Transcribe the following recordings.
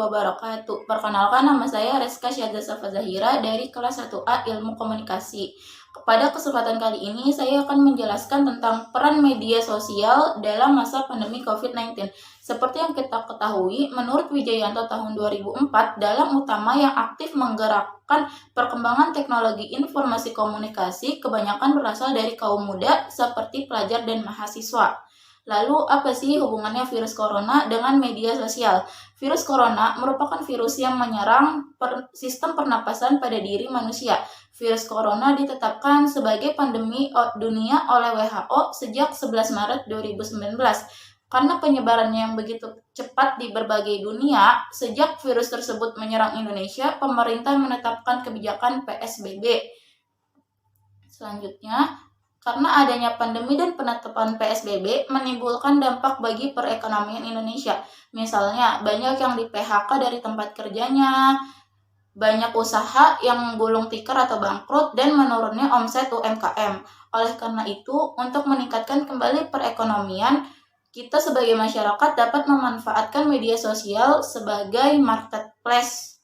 wabarakatuh. Perkenalkan, nama saya Reska Syahda Safa Zahira dari kelas 1A Ilmu Komunikasi. Pada kesempatan kali ini saya akan menjelaskan tentang peran media sosial dalam masa pandemi COVID-19. Seperti yang kita ketahui, menurut Wijayanto tahun 2004, dalam utama yang aktif menggerakkan perkembangan teknologi informasi komunikasi kebanyakan berasal dari kaum muda seperti pelajar dan mahasiswa. Lalu, apa sih hubungannya virus corona dengan media sosial? Virus corona merupakan virus yang menyerang sistem pernapasan pada diri manusia. Virus corona ditetapkan sebagai pandemi dunia oleh WHO sejak 11 Maret 2019. Karena penyebarannya yang begitu cepat di berbagai dunia, sejak virus tersebut menyerang Indonesia, pemerintah menetapkan kebijakan PSBB. Selanjutnya, karena adanya pandemi dan penetapan PSBB menimbulkan dampak bagi perekonomian Indonesia. Misalnya, banyak yang di-PHK dari tempat kerjanya, banyak usaha yang gulung tikar atau bangkrut, dan menurunnya omset UMKM. Oleh karena itu, untuk meningkatkan kembali perekonomian, kita sebagai masyarakat dapat memanfaatkan media sosial sebagai marketplace.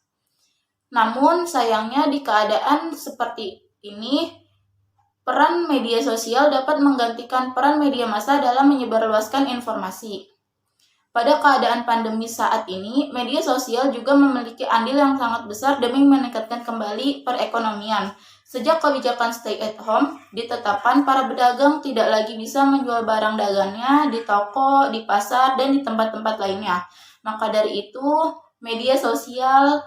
Namun, sayangnya di keadaan seperti ini, peran media sosial dapat menggantikan peran media massa dalam menyebarluaskan informasi. Pada keadaan pandemi saat ini, media sosial juga memiliki andil yang sangat besar demi meningkatkan kembali perekonomian. Sejak kebijakan stay at home ditetapkan, para pedagang tidak lagi bisa menjual barang dagangnya di toko, di pasar, dan di tempat-tempat lainnya. Maka dari itu, media sosial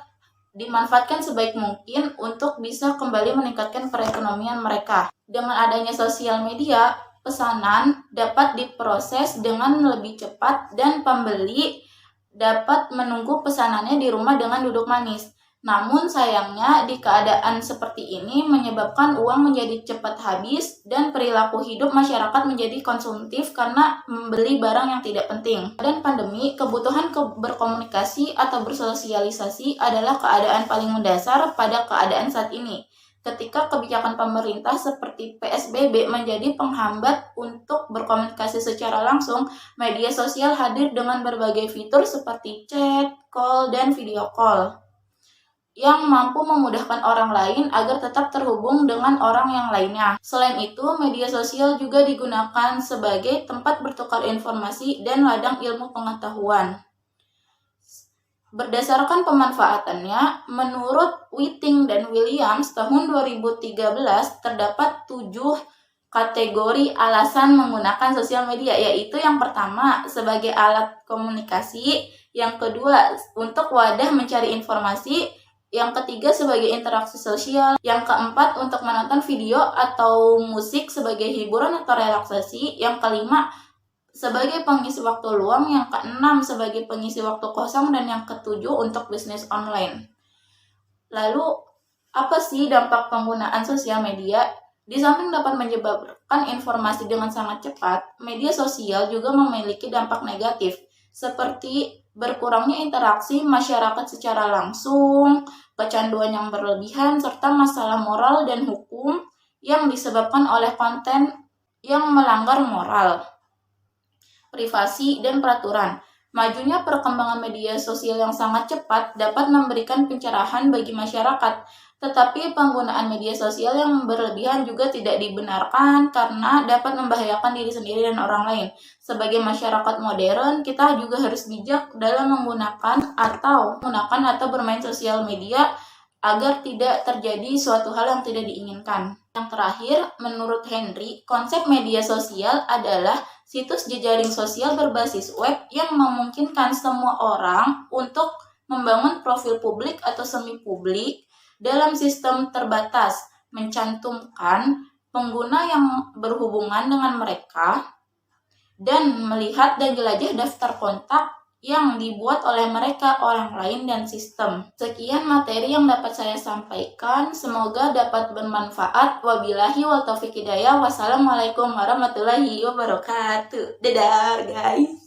dimanfaatkan sebaik mungkin untuk bisa kembali meningkatkan perekonomian mereka. Dengan adanya sosial media, pesanan dapat diproses dengan lebih cepat dan pembeli dapat menunggu pesanannya di rumah dengan duduk manis. Namun sayangnya di keadaan seperti ini menyebabkan uang menjadi cepat habis dan perilaku hidup masyarakat menjadi konsumtif karena membeli barang yang tidak penting. Dan pandemi, kebutuhan berkomunikasi atau bersosialisasi adalah keadaan paling mendasar pada keadaan saat ini. Ketika kebijakan pemerintah seperti PSBB menjadi penghambat untuk berkomunikasi secara langsung, media sosial hadir dengan berbagai fitur seperti chat, call, dan video call yang mampu memudahkan orang lain agar tetap terhubung dengan orang yang lainnya. Selain itu, media sosial juga digunakan sebagai tempat bertukar informasi dan ladang ilmu pengetahuan. Berdasarkan pemanfaatannya, menurut Whiting dan Williams tahun 2013 terdapat 7 kategori alasan menggunakan sosial media, yaitu yang pertama sebagai alat komunikasi, yang kedua untuk wadah mencari informasi, yang ketiga sebagai interaksi sosial, yang keempat untuk menonton video atau musik sebagai hiburan atau relaksasi, yang kelima sebagai pengisi waktu luang, yang keenam sebagai pengisi waktu kosong, dan yang ketujuh untuk bisnis online. Lalu, apa sih dampak penggunaan sosial media? Di samping dapat menyebabkan informasi dengan sangat cepat, media sosial juga memiliki dampak negatif, seperti berkurangnya interaksi masyarakat secara langsung, kecanduan yang berlebihan, serta masalah moral dan hukum yang disebabkan oleh konten yang melanggar moral, privasi, dan peraturan. Majunya perkembangan media sosial yang sangat cepat dapat memberikan pencerahan bagi masyarakat, tetapi penggunaan media sosial yang berlebihan juga tidak dibenarkan karena dapat membahayakan diri sendiri dan orang lain. Sebagai masyarakat modern, kita juga harus bijak dalam menggunakan atau bermain sosial media agar tidak terjadi suatu hal yang tidak diinginkan. Yang terakhir, menurut Henry, konsep media sosial adalah situs jejaring sosial berbasis web yang memungkinkan semua orang untuk membangun profil publik atau semi-publik dalam sistem terbatas, mencantumkan pengguna yang berhubungan dengan mereka, dan melihat dan jelajah daftar kontak yang dibuat oleh mereka, orang lain, dan sistem. Sekian materi yang dapat saya sampaikan. Semoga dapat bermanfaat. Wabillahi wal taufiq hidayah. Wassalamualaikum warahmatullahi wabarakatuh. Dadah guys.